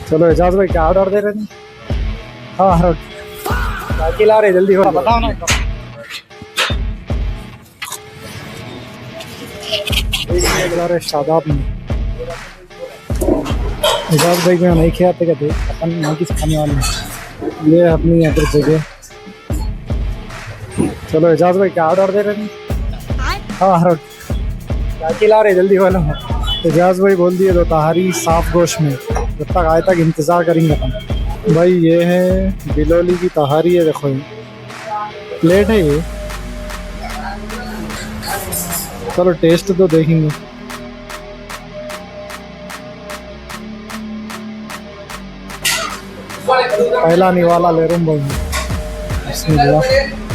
चलो एजाज भाई क्या ऑर्डर दे रहे थे? हाँ हाँ क्या खिला रहे जल्दी हो बताओ ना। खिला रहे शादाब में एजाज भाई को नहीं खिलाते कहते अपन यहाँ किस खाने वाले हैं। ये अपनी यहाँ पर जगह। चलो एजाज भाई क्या ऑर्डर दे रहे थे? हाँ हाँ क्या खिला रहे जल्दी वालों। एजाज भाई बोल दिए दो तहारी साफ गोश्त में, जब तक आए तक इंतज़ार करेंगे अपन। भाई ये है बिलोली की तहारी है, देखो ये प्लेट है ये। चलो टेस्ट तो देखेंगे। पहला निवाला ले रहा हूँ भाई। बिस्मिल्लाह।